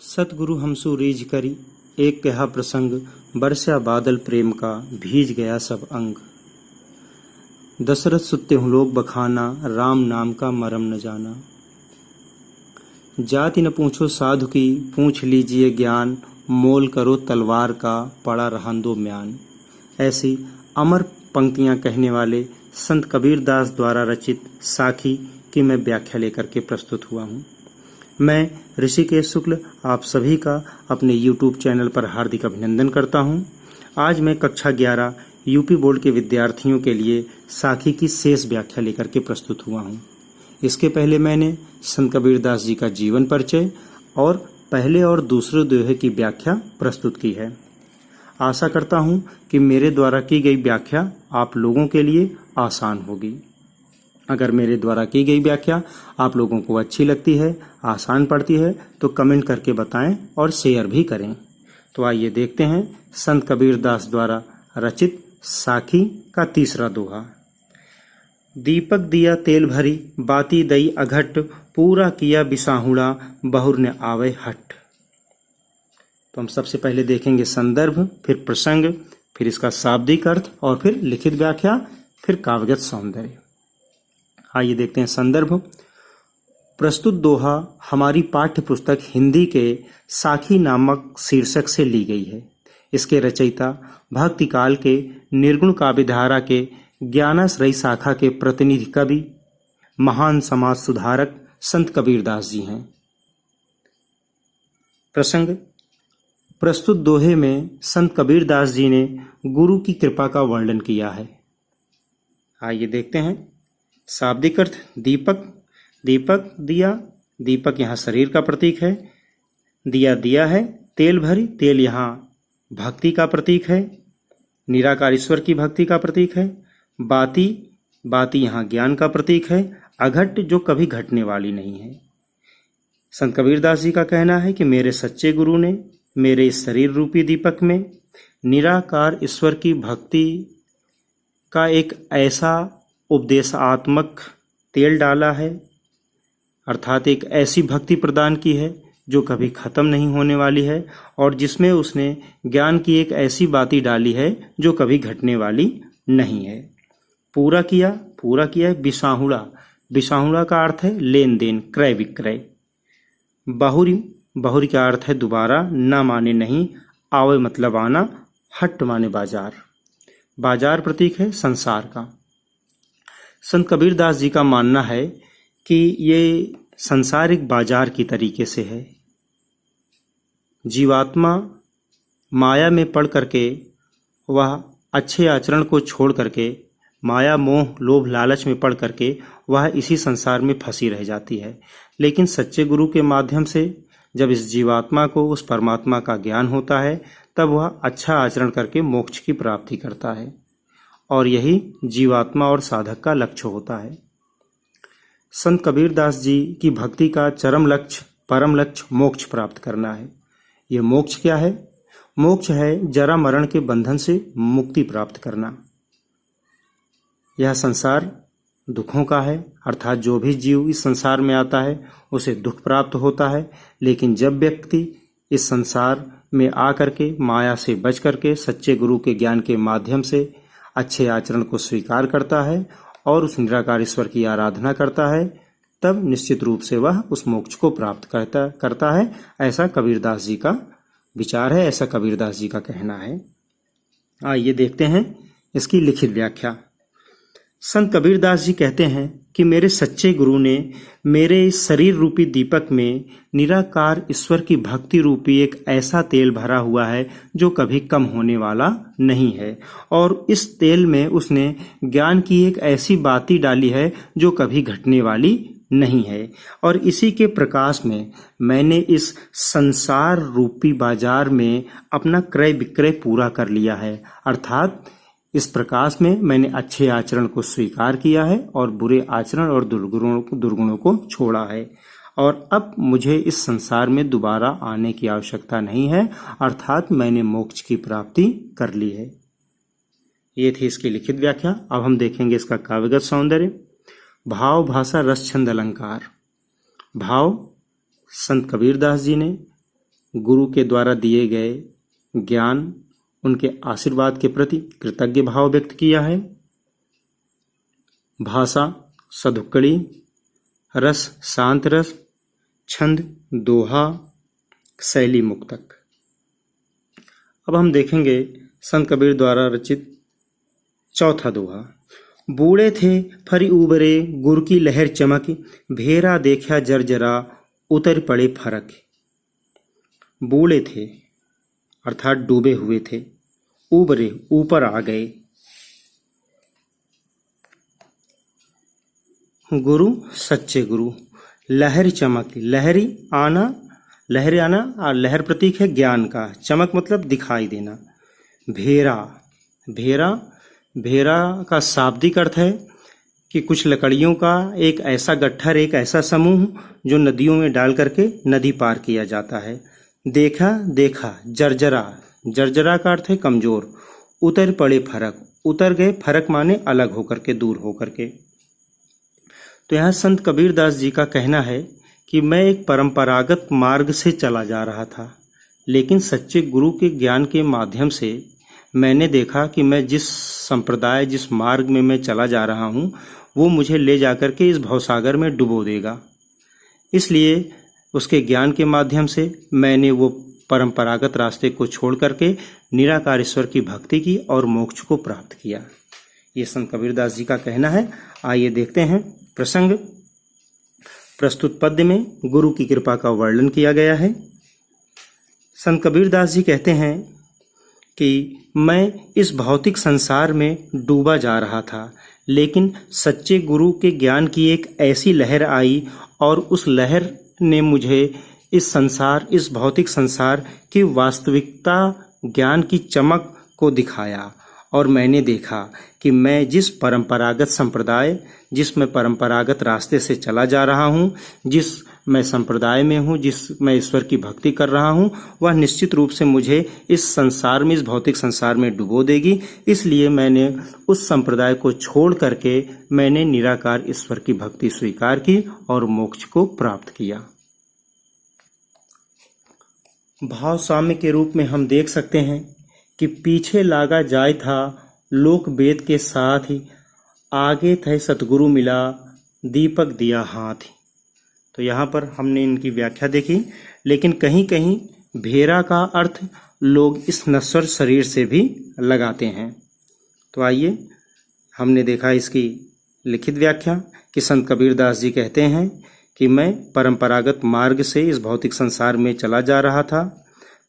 सतगुरु हमसु रीझ करी एक कहा प्रसंग, बरसा बादल प्रेम का भीज गया सब अंग। दशरथ सुते हूँ लोग बखाना, राम नाम का मरम न जाना। जाति न पूछो साधु की, पूछ लीजिए ज्ञान, मोल करो तलवार का, पड़ा रहंदो म्यान। ऐसी अमर पंक्तियां कहने वाले संत कबीरदास द्वारा रचित साखी की मैं व्याख्या लेकर के प्रस्तुत हुआ हूँ। मैं ऋषिकेश शुक्ल आप सभी का अपने YouTube चैनल पर हार्दिक अभिनंदन करता हूं। आज मैं कक्षा 11 यूपी बोर्ड के विद्यार्थियों के लिए साखी की शेष व्याख्या लेकर के प्रस्तुत हुआ हूं। इसके पहले मैंने संत कबीरदास जी का जीवन परिचय और पहले और दूसरे दोहे की व्याख्या प्रस्तुत की है। आशा करता हूं कि मेरे द्वारा की गई व्याख्या आप लोगों के लिए आसान होगी। अगर मेरे द्वारा की गई व्याख्या आप लोगों को अच्छी लगती है, आसान पड़ती है, तो कमेंट करके बताएं और शेयर भी करें। तो आइए देखते हैं संत कबीरदास द्वारा रचित साखी का तीसरा दोहा। दीपक दिया तेल भरी, बाती दई अघट, पूरा किया बिसाहुड़ा, बहुर ने आवे हट। तो हम सबसे पहले देखेंगे संदर्भ, फिर प्रसंग, फिर इसका शाब्दिक अर्थ और फिर लिखित व्याख्या, फिर काव्यगत सौंदर्य। आइए देखते हैं संदर्भ। प्रस्तुत दोहा हमारी पाठ्य पुस्तक हिंदी के साखी नामक शीर्षक से ली गई है। इसके रचयिता भक्ति काल के निर्गुण काव्यधारा के ज्ञानाश्रयी शाखा के प्रतिनिधि कवि, महान समाज सुधारक संत कबीरदास जी हैं। प्रसंग। प्रस्तुत दोहे में संत कबीरदास जी ने गुरु की कृपा का वर्णन किया है। आइए देखते हैं शाब्दिक अर्थ। दीपक, दीपक दिया, दीपक यहाँ शरीर का प्रतीक है। दिया दिया है। तेल भरी, तेल यहाँ भक्ति का प्रतीक है, निराकार ईश्वर की भक्ति का प्रतीक है। बाती, बाती यहाँ ज्ञान का प्रतीक है। अघट, जो कभी घटने वाली नहीं है। संत कबीरदास जी का कहना है कि मेरे सच्चे गुरु ने मेरे इस शरीर रूपी दीपक में निराकार ईश्वर की भक्ति का एक ऐसा उपदेशात्मक तेल डाला है, अर्थात एक ऐसी भक्ति प्रदान की है जो कभी खत्म नहीं होने वाली है, और जिसमें उसने ज्ञान की एक ऐसी बाती डाली है जो कभी घटने वाली नहीं है। पूरा किया, पूरा किया है। बिसाहुड़ा, बिसाहुड़ा का अर्थ है लेन देन, क्रय विक्रय। बहुरी, बहुरी का अर्थ है दोबारा, ना माने नहीं, आवे मतलब आना, हट माने बाजार। बाजार प्रतीक है संसार का। संत कबीरदास जी का मानना है कि ये संसार एक बाजार की तरीके से है। जीवात्मा माया में पड़ करके वह अच्छे आचरण को छोड़ करके माया मोह लोभ लालच में पड़ करके वह इसी संसार में फंसी रह जाती है। लेकिन सच्चे गुरु के माध्यम से जब इस जीवात्मा को उस परमात्मा का ज्ञान होता है, तब वह अच्छा आचरण करके मोक्ष की प्राप्ति करता है, और यही जीवात्मा और साधक का लक्ष्य होता है। संत कबीरदास जी की भक्ति का चरम लक्ष्य, परम लक्ष्य मोक्ष प्राप्त करना है। यह मोक्ष क्या है? मोक्ष है जरा मरण के बंधन से मुक्ति प्राप्त करना। यह संसार दुखों का है, अर्थात जो भी जीव इस संसार में आता है उसे दुख प्राप्त होता है। लेकिन जब व्यक्ति इस संसार में आकर के माया से बच करके सच्चे गुरु के ज्ञान के माध्यम से अच्छे आचरण को स्वीकार करता है और उस निराकार ईश्वर की आराधना करता है, तब निश्चित रूप से वह उस मोक्ष को प्राप्त करता है। ऐसा कबीरदास जी का विचार है, ऐसा कबीरदास जी का कहना है। आइए देखते हैं इसकी लिखित व्याख्या। संत कबीरदास जी कहते हैं कि मेरे सच्चे गुरु ने मेरे इस शरीर रूपी दीपक में निराकार ईश्वर की भक्ति रूपी एक ऐसा तेल भरा हुआ है जो कभी कम होने वाला नहीं है, और इस तेल में उसने ज्ञान की एक ऐसी बाती डाली है जो कभी घटने वाली नहीं है। और इसी के प्रकाश में मैंने इस संसार रूपी बाजार में अपना क्रय विक्रय पूरा कर लिया है, अर्थात इस प्रकाश में मैंने अच्छे आचरण को स्वीकार किया है और बुरे आचरण और दुर्गुणों को छोड़ा है, और अब मुझे इस संसार में दोबारा आने की आवश्यकता नहीं है, अर्थात मैंने मोक्ष की प्राप्ति कर ली है। ये थी इसकी लिखित व्याख्या। अब हम देखेंगे इसका काव्यगत सौंदर्य। भाव, भाषा, रस, छंद, अलंकार। भाव संत कबीरदास जी ने गुरु के द्वारा दिए गए ज्ञान, उनके आशीर्वाद के प्रति कृतज्ञ भाव व्यक्त किया है। भाषा सधुक्कड़ी, रस शांत रस, छंद दोहा, शैली मुक्तक। अब हम देखेंगे संत कबीर द्वारा रचित चौथा दोहा। बूढ़े थे फरी उबरे, गुर की लहर चमक, भेरा देखा जर्जरा, उतर पड़े फरक। बूढ़े थे अर्थात डूबे हुए थे, उबरे ऊपर आ गए। गुरु सच्चे गुरु, लहर चमक, लहरी आना, लहर आना और लहर प्रतीक है ज्ञान का, चमक मतलब दिखाई देना। भेरा, भेरा, भेरा का शाब्दिक अर्थ है कि कुछ लकड़ियों का एक ऐसा गट्ठर, एक ऐसा समूह जो नदियों में डाल करके नदी पार किया जाता है। देखा, देखा, जर्जरा, जर्जरा का अर्थ है कमजोर। उतर पड़े फरक, उतर गए, फरक माने अलग होकर के, दूर होकर के। तो यहाँ संत कबीरदास जी का कहना है कि मैं एक परंपरागत मार्ग से चला जा रहा था, लेकिन सच्चे गुरु के ज्ञान के माध्यम से मैंने देखा कि मैं जिस संप्रदाय, जिस मार्ग में मैं चला जा रहा हूँ, वो मुझे ले जाकर के इस भवसागर में डुबो देगा। इसलिए उसके ज्ञान के माध्यम से मैंने वो परंपरागत रास्ते को छोड़ करके निराकार ईश्वर की भक्ति की और मोक्ष को प्राप्त किया। ये संत कबीरदास जी का कहना है। आइए देखते हैं प्रसंग। प्रस्तुत पद्य में गुरु की कृपा का वर्णन किया गया है। संत कबीरदास जी कहते हैं कि मैं इस भौतिक संसार में डूबा जा रहा था, लेकिन सच्चे गुरु के ज्ञान की एक ऐसी लहर आई और उस लहर ने मुझे इस संसार, इस भौतिक संसार की वास्तविकता, ज्ञान की चमक को दिखाया। और मैंने देखा कि मैं जिस परंपरागत संप्रदाय, जिस मैं परंपरागत रास्ते से चला जा रहा हूँ, जिस मैं संप्रदाय में हूँ, जिस मैं ईश्वर की भक्ति कर रहा हूँ, वह निश्चित रूप से मुझे इस संसार में, इस भौतिक संसार में डुबो देगी। इसलिए मैंने उस संप्रदाय को छोड़ करके मैंने निराकार ईश्वर की भक्ति स्वीकार की और मोक्ष को प्राप्त किया। भाव साम्य के रूप में हम देख सकते हैं कि पीछे लागा जाय था लोक वेद के साथ ही, आगे थे सतगुरु मिला दीपक दिया हाथ। तो यहाँ पर हमने इनकी व्याख्या देखी, लेकिन कहीं कहीं भेरा का अर्थ लोग इस नश्वर शरीर से भी लगाते हैं। तो आइए, हमने देखा इसकी लिखित व्याख्या कि संत कबीरदास जी कहते हैं कि मैं परंपरागत मार्ग से इस भौतिक संसार में चला जा रहा था,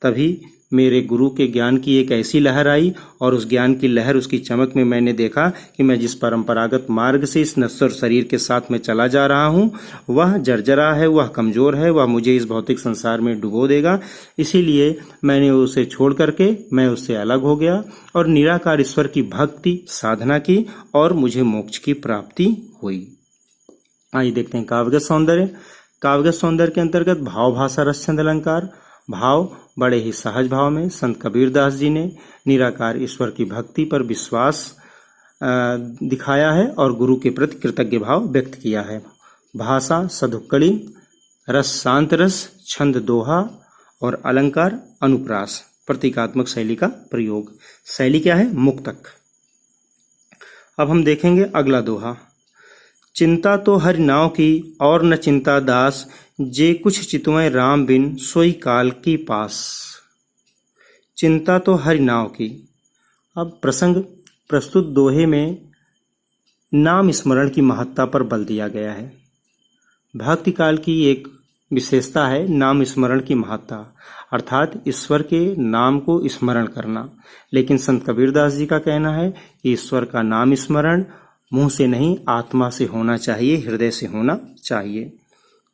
तभी मेरे गुरु के ज्ञान की एक ऐसी लहर आई और उस ज्ञान की लहर, उसकी चमक में मैंने देखा कि मैं जिस परंपरागत मार्ग से इस नश्वर शरीर के साथ में चला जा रहा हूँ, वह जर्जरा है, वह कमजोर है, वह मुझे इस भौतिक संसार में डुबो देगा। इसीलिए मैंने उसे छोड़ करके मैं उससे अलग हो गया और निराकार ईश्वर की भक्ति साधना की और मुझे मोक्ष की प्राप्ति हुई। आइए देखते हैं काव्यगत सौंदर्य। काव्यगत सौंदर्य के अंतर्गत भाव, भाषा, रस, छंद, अलंकार। भाव बड़े ही सहज भाव में संत कबीरदास जी ने निराकार ईश्वर की भक्ति पर विश्वास दिखाया है और गुरु के प्रति कृतज्ञ भाव व्यक्त किया है। भाषा सधुक्कड़ी, रस शांत रस, छंद दोहा और अलंकार अनुप्रास, प्रतीकात्मक शैली का प्रयोग। शैली क्या है? मुक्तक। अब हम देखेंगे अगला दोहा। चिंता तो हरि नाव की और न चिंता दास, जे कुछ चितवैं राम बिन सोई काल की पास। चिंता तो हरि नाव की। अब प्रसंग प्रस्तुत दोहे में नाम स्मरण की महत्ता पर बल दिया गया है। भक्ति काल की एक विशेषता है नाम स्मरण की महत्ता, अर्थात ईश्वर के नाम को स्मरण करना। लेकिन संत कबीरदास जी का कहना है कि ईश्वर का नाम स्मरण मुंह से नहीं, आत्मा से होना चाहिए, हृदय से होना चाहिए।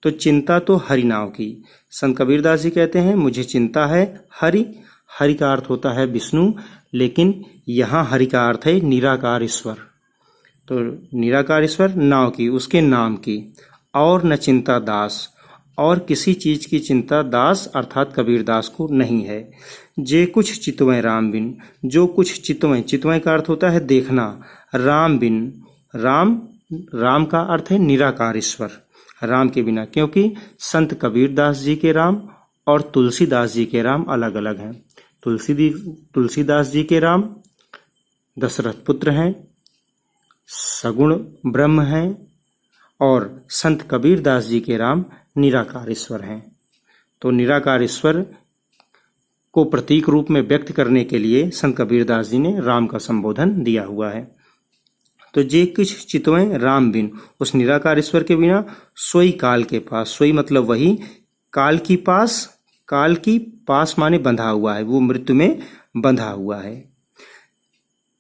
तो चिंता तो हरि नाव की। संत कबीरदास जी कहते हैं मुझे चिंता है हरि। हरि का अर्थ होता है विष्णु, लेकिन यहाँ हरि का अर्थ है निराकार ईश्वर। तो निराकार ईश्वर नाव की, उसके नाम की। और न चिंता दास, और किसी चीज की चिंता दास अर्थात कबीरदास को नहीं है। जे कुछ चितवैं राम बिन, जो कुछ चितवैं, चितवैं का अर्थ होता है देखना। राम बिन, राम, राम का अर्थ है निराकार ईश्वर, राम के बिना, क्योंकि संत कबीरदास जी के राम और तुलसीदास जी के राम अलग अलग हैं। तुलसीदास जी के राम दशरथ पुत्र हैं, सगुण ब्रह्म हैं, और संत कबीरदास जी के राम निराकार ईश्वर हैं। तो निराकार ईश्वर को प्रतीक रूप में व्यक्त करने के लिए संत कबीरदास जी ने राम का संबोधन दिया हुआ है। तो जे कुछ चितवें राम बिन, उस निराकार ईश्वर के बिना सोई काल के पास, सोई मतलब वही, काल की पास माने बंधा हुआ है, वो मृत्यु में बंधा हुआ है।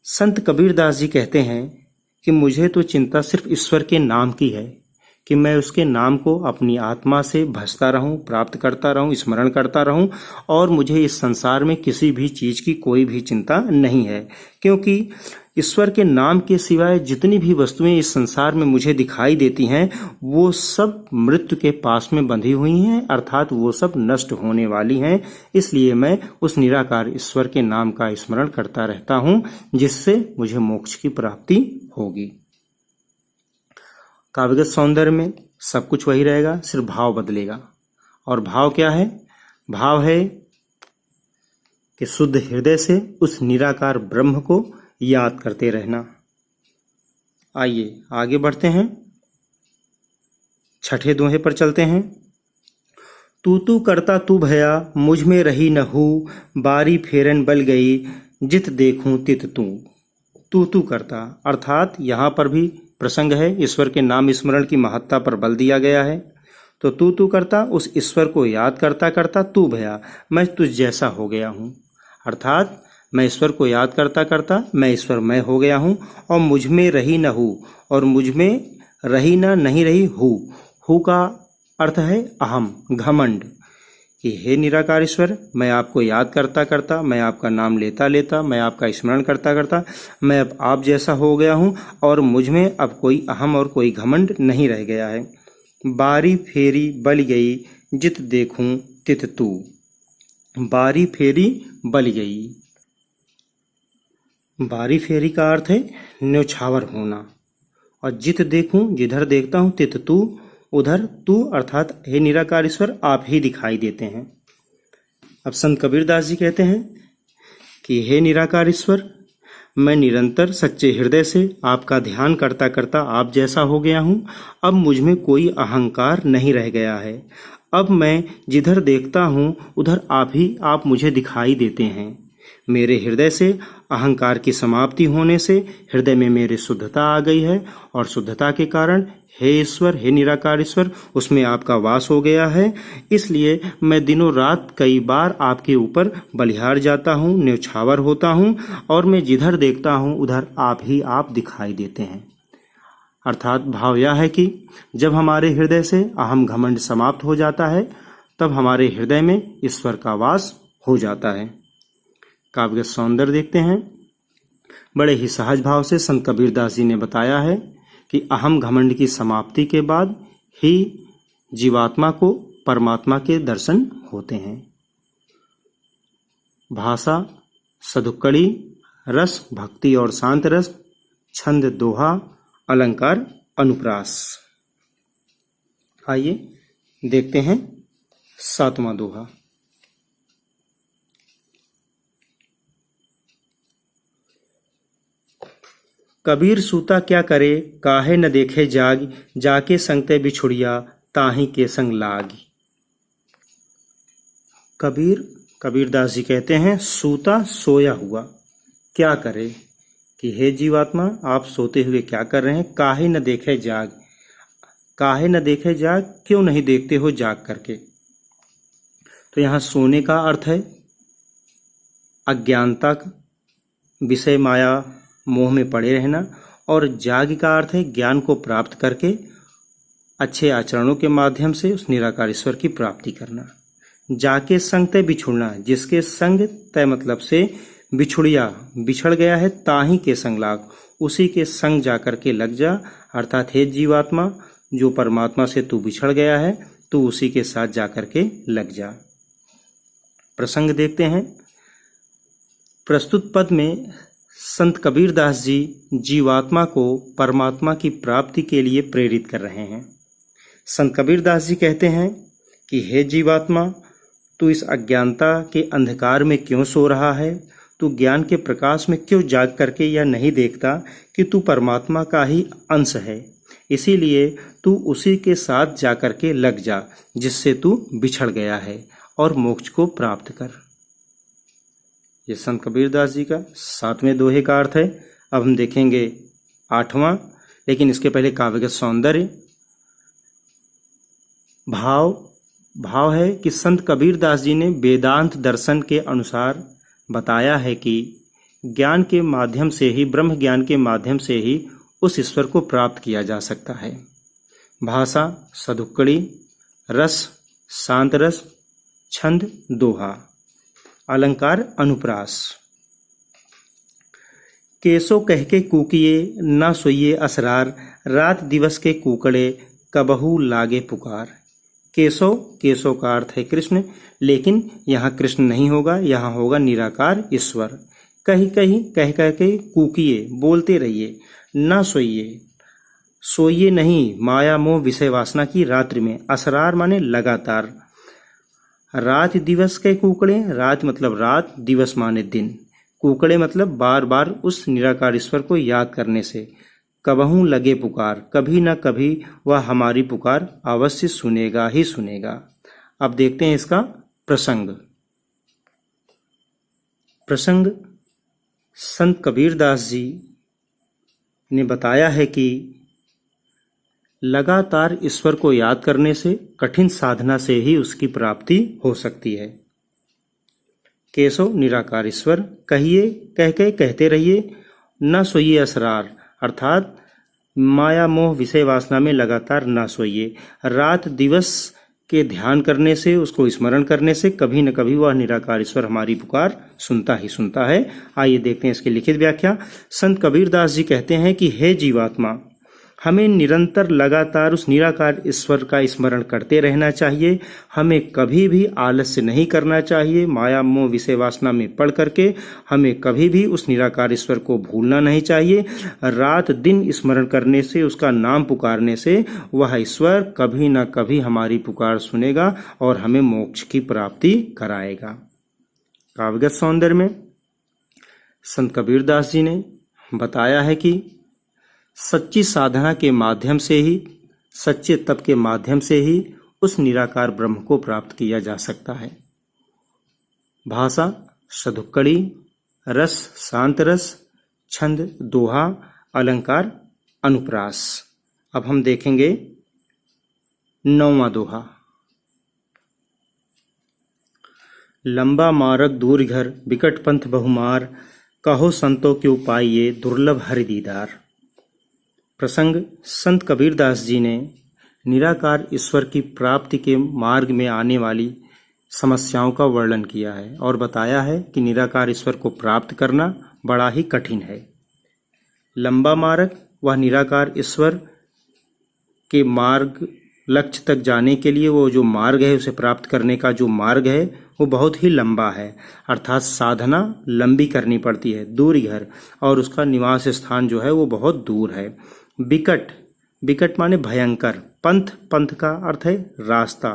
संत कबीरदास जी कहते हैं कि मुझे तो चिंता सिर्फ ईश्वर के नाम की है, कि मैं उसके नाम को अपनी आत्मा से भजता रहूं, प्राप्त करता रहूं, स्मरण करता रहूं, और मुझे इस संसार में किसी भी चीज की कोई भी चिंता नहीं है। क्योंकि ईश्वर के नाम के सिवाय जितनी भी वस्तुएं इस संसार में मुझे दिखाई देती हैं, वो सब मृत्यु के पास में बंधी हुई हैं, अर्थात वो सब नष्ट होने वाली हैं। इसलिए मैं उस निराकार ईश्वर के नाम का स्मरण करता रहता हूं, जिससे मुझे मोक्ष की प्राप्ति होगी। काव्यगत सौंदर्य में सब कुछ वही रहेगा, सिर्फ भाव बदलेगा। और भाव क्या है? भाव है कि शुद्ध हृदय से उस निराकार ब्रह्म को याद करते रहना। आइए आगे बढ़ते हैं, छठे दोहे पर चलते हैं। तू करता तू भया, मुझ में रही न हूँ, बारी फेरन बल गई, जित देखूं तित तू। तू करता अर्थात यहाँ पर भी प्रसंग है, ईश्वर के नाम स्मरण की महत्ता पर बल दिया गया है। तो तू करता, उस ईश्वर को याद करता करता तू भया, मैं तुझ जैसा हो गया हूँ। अर्थात मैं ईश्वर को याद करता करता मैं ईश्वरमय हो गया हूँ, और मुझ में रही न हूँ, और मुझ में रही न नहीं रही हूँ का अर्थ है अहम, घमंड, कि हे निराकार ईश्वर, मैं आपको याद करता करता, मैं आपका नाम लेता लेता, मैं आपका स्मरण करता करता मैं अब आप जैसा हो गया हूँ, और मुझ में अब कोई अहम और कोई घमंड नहीं रह गया है। बारी फेरी बल गई, जित देखूं तित तू। बारी फेरी बल गई, बारी फेरी का अर्थ है न्यौछावर होना, और जित देखूं, जिधर देखता हूं, तित तू, उधर तू, अर्थात हे निराकार ईश्वर आप ही दिखाई देते हैं। अब संत कबीरदास जी कहते हैं कि हे निराकार ईश्वर, मैं निरंतर सच्चे हृदय से आपका ध्यान करता करता आप जैसा हो गया हूँ। अब मुझ में कोई अहंकार नहीं रह गया है। अब मैं जिधर देखता हूँ उधर आप मुझे दिखाई देते हैं। मेरे हृदय से अहंकार की समाप्ति होने से हृदय में मेरे शुद्धता आ गई है, और शुद्धता के कारण हे ईश्वर, हे निराकार ईश्वर, उसमें आपका वास हो गया है। इसलिए मैं दिनों रात कई बार आपके ऊपर बलिहार जाता हूँ, न्यौछावर होता हूँ, और मैं जिधर देखता हूँ उधर आप दिखाई देते हैं। अर्थात भाव यह है कि जब हमारे हृदय से अहम घमंड समाप्त हो जाता है, तब हमारे हृदय में ईश्वर का वास हो जाता है। काव्य सौंदर्य देखते हैं। बड़े ही सहज भाव से संत कबीरदास जी ने बताया है कि अहम घमंड की समाप्ति के बाद ही जीवात्मा को परमात्मा के दर्शन होते हैं। भाषा सदुक्कड़ी, रस भक्ति और शांत रस, छंद दोहा, अलंकार अनुप्रास। आइए देखते हैं सातवां दोहा। कबीर सूता क्या करे, काहे न देखे जाग, जाके संगते बिछुड़िया, ताही के संग लाग। कबीरदास जी कहते हैं, सूता सोया हुआ क्या करे, कि हे जीवात्मा आप सोते हुए क्या कर रहे हैं। काहे न देखे जाग, काहे न देखे जाग, क्यों नहीं देखते हो जाग करके। तो यहाँ सोने का अर्थ है अज्ञानता, विषय माया मोह में पड़े रहना, और जाग का अर्थ है ज्ञान को प्राप्त करके अच्छे आचरणों के माध्यम से उस निराकार ईश्वर की प्राप्ति करना। जाके संग तय बिछुड़ना, जिसके संग तय मतलब से बिछुड़िया बिछड़ गया है, ताही के संग लाग, उसी के संग जाकर के लग जा। अर्थात हे जीवात्मा, जो परमात्मा से तू बिछड़ गया है, तू उसी के साथ जाकर के लग जा। प्रसंग देखते हैं। प्रस्तुत पद में संत कबीरदास जी जीवात्मा को परमात्मा की प्राप्ति के लिए प्रेरित कर रहे हैं। संत कबीरदास जी कहते हैं कि हे जीवात्मा, तू इस अज्ञानता के अंधकार में क्यों सो रहा है? तू ज्ञान के प्रकाश में क्यों जाग करके यह नहीं देखता कि तू परमात्मा का ही अंश है? इसीलिए तू उसी के साथ जाकर के लग जा जिससे तू बिछड़ गया है और मोक्ष को प्राप्त कर। ये संत कबीरदास जी का 7वें दोहे का अर्थ है। अब हम देखेंगे 8वां, लेकिन इसके पहले काव्यगत सौंदर्य। भाव है कि संत कबीरदास जी ने वेदांत दर्शन के अनुसार बताया है कि ज्ञान के माध्यम से ही, ब्रह्म ज्ञान के माध्यम से ही उस ईश्वर को प्राप्त किया जा सकता है। भाषा सदुक्कड़ी, रस शांत रस, छंद दोहा, अलंकार अनुप्रास। केसो कह के कूकिए न सोइए असरार, रात दिवस के कूकड़े कबहू लागे पुकार। केशव का अर्थ है कृष्ण, लेकिन यहाँ कृष्ण नहीं होगा, यहाँ होगा निराकार ईश्वर। कहीं कहीं कह के कूकिए, बोलते रहिए, न सोइए नहीं माया मोह विषय वासना की रात्रि में। असरार माने लगातार। रात दिवस के कूकड़े, रात मतलब रात, दिवस माने दिन, कूकड़े मतलब बार बार उस निराकार ईश्वर को याद करने से। कबहू लगे पुकार, कभी न कभी वह हमारी पुकार अवश्य सुनेगा ही सुनेगा। अब देखते हैं इसका प्रसंग। संत कबीरदास जी ने बताया है कि लगातार ईश्वर को याद करने से, कठिन साधना से ही उसकी प्राप्ति हो सकती है। केशव निराकार ईश्वर, कहिए कहते रहिए, न सोइए असरार अर्थात माया मोह विषय वासना में लगातार न सोइए। रात दिवस के ध्यान करने से, उसको स्मरण करने से कभी न कभी वह निराकार ईश्वर हमारी पुकार सुनता ही सुनता है। आइए देखते हैं इसकी लिखित व्याख्या। संत कबीरदास जी कहते हैं कि हे जीवात्मा, हमें निरंतर लगातार उस निराकार ईश्वर का स्मरण करते रहना चाहिए। हमें कभी भी आलस्य नहीं करना चाहिए। माया मोह विषय वासना में पड़ करके हमें कभी भी उस निराकार ईश्वर को भूलना नहीं चाहिए। रात दिन स्मरण करने से, उसका नाम पुकारने से वह ईश्वर कभी न कभी हमारी पुकार सुनेगा और हमें मोक्ष की प्राप्ति कराएगा। काव्यगत सौंदर्य में संत कबीरदास जी ने बताया है कि सच्ची साधना के माध्यम से ही, सच्चे तप के माध्यम से ही उस निराकार ब्रह्म को प्राप्त किया जा सकता है। भाषा सदुक्कड़ी, रस शांत रस, छंद दोहा, अलंकार अनुप्रास। अब हम देखेंगे 9वां दोहा। लंबा मार्ग दूर घर, बिकट पंथ बहुमार, कहो संतों के उपाय ये, दुर्लभ हरि दीदार। प्रसंग संत कबीरदास जी ने निराकार ईश्वर की प्राप्ति के मार्ग में आने वाली समस्याओं का वर्णन किया है और बताया है कि निराकार ईश्वर को प्राप्त करना बड़ा ही कठिन है। लंबा मार्ग, वह निराकार ईश्वर के मार्ग, लक्ष्य तक जाने के लिए वो जो मार्ग है, उसे प्राप्त करने का जो मार्ग है वो बहुत ही लंबा है, अर्थात साधना लंबी करनी पड़ती है। दूर घर, और उसका निवास स्थान जो है वो बहुत दूर है। बिकट माने भयंकर। पंथ का अर्थ है रास्ता।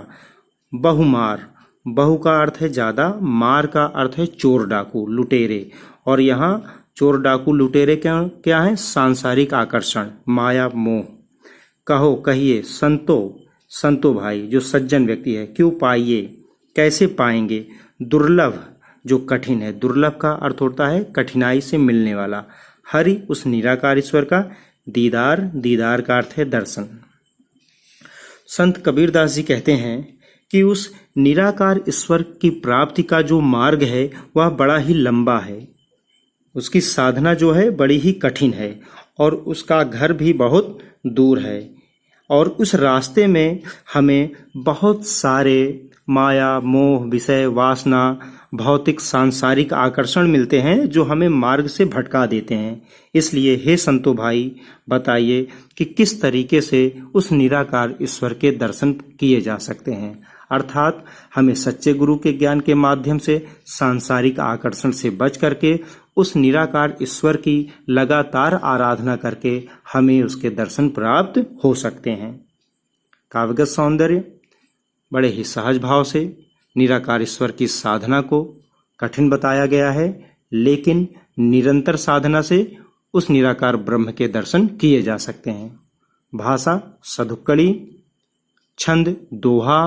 बहुमार, बहु का अर्थ है ज्यादा, मार का अर्थ है चोर डाकू लुटेरे। और यहाँ चोर डाकू लुटेरे क्या है? सांसारिक आकर्षण, माया मोह। कहो कहिए, संतो भाई जो सज्जन व्यक्ति है, क्यों पाइए कैसे पाएंगे, दुर्लभ जो कठिन है। दुर्लभ का अर्थ होता है कठिनाई से मिलने वाला। हरि उस निराकार ईश्वर का, दीदार का अर्थ है दर्शन। संत कबीरदास जी कहते हैं कि उस निराकार ईश्वर की प्राप्ति का जो मार्ग है वह बड़ा ही लंबा है, उसकी साधना जो है बड़ी ही कठिन है और उसका घर भी बहुत दूर है। और उस रास्ते में हमें बहुत सारे माया मोह विषय वासना, भौतिक सांसारिक आकर्षण मिलते हैं जो हमें मार्ग से भटका देते हैं। इसलिए हे संतो भाई, बताइए कि किस तरीके से उस निराकार ईश्वर के दर्शन किए जा सकते हैं। अर्थात हमें सच्चे गुरु के ज्ञान के माध्यम से सांसारिक आकर्षण से बच करके उस निराकार ईश्वर की लगातार आराधना करके हमें उसके दर्शन प्राप्त हो सकते हैं। काव्यगत सौंदर्य, बड़े ही सहज भाव से निराकार ईश्वर की साधना को कठिन बताया गया है, लेकिन निरंतर साधना से उस निराकार ब्रह्म के दर्शन किए जा सकते हैं। भाषा सदुक्कड़ी, छंद दोहा,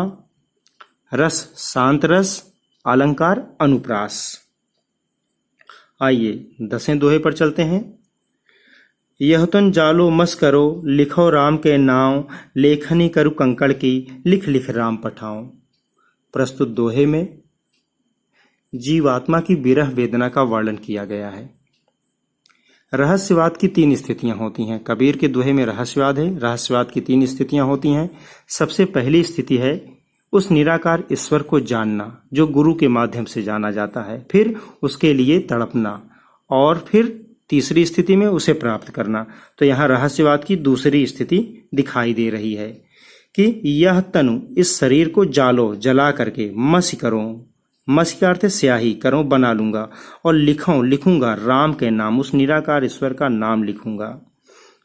रस शांत रस, अलंकार अनुप्रास। आइए 10वें दोहे पर चलते हैं। यह तन जालो मस करो, लिखो राम के नाम, लेखनी करु कंकड़ की, लिख लिख राम पठाओ। प्रस्तुत दोहे में जीवात्मा की विरह वेदना का वर्णन किया गया है। रहस्यवाद की 3 स्थितियां होती हैं। कबीर के दोहे में रहस्यवाद है। रहस्यवाद की 3 स्थितियां होती हैं। सबसे पहली स्थिति है उस निराकार ईश्वर को जानना जो गुरु के माध्यम से जाना जाता है, फिर उसके लिए तड़पना, और फिर तीसरी स्थिति में उसे प्राप्त करना। तो यहाँ रहस्यवाद की दूसरी स्थिति दिखाई दे रही है कि यह तनु, इस शरीर को जालो, जला करके, मसी करो, मसी का अर्थ है स्याही, करो बना लूंगा, और लिखूंगा राम के नाम, उस निराकार ईश्वर का नाम लिखूंगा।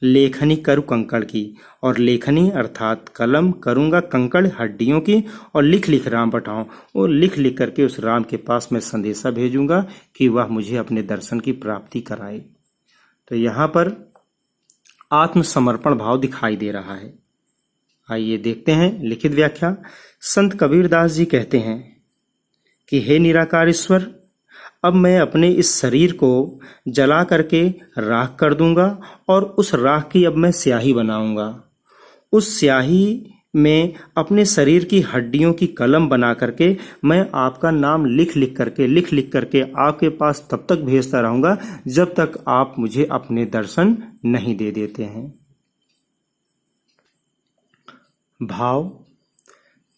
लेखनी करु कंकड़ की, और लेखनी अर्थात कलम करूंगा कंकड़ हड्डियों की, और लिख लिख राम पठाऊं, और लिख लिख करके उस राम के पास मैं संदेशा भेजूंगा कि वह मुझे अपने दर्शन की प्राप्ति कराए। तो यहाँ पर आत्मसमर्पण भाव दिखाई दे रहा है। आइए देखते हैं लिखित व्याख्या। संत कबीरदास जी कहते हैं कि हे निराकार ईश्वर, अब मैं अपने इस शरीर को जला करके राख कर दूंगा, और उस राख की अब मैं स्याही बनाऊंगा। उस स्याही में अपने शरीर की हड्डियों की कलम बना करके मैं आपका नाम लिख लिख करके आपके पास तब तक भेजता रहूंगा जब तक आप मुझे अपने दर्शन नहीं दे देते हैं। भाव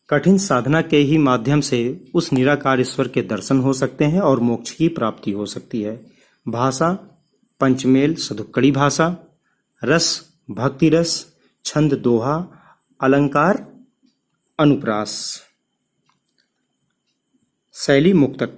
कठिन साधना के ही माध्यम से उस निराकार ईश्वर के दर्शन हो सकते हैं और मोक्ष की प्राप्ति हो सकती है। भाषा पंचमेल सदुक्कड़ी भाषा, रस भक्ति रस, छंद दोहा, अलंकार अनुप्रास, शैली मुक्तक।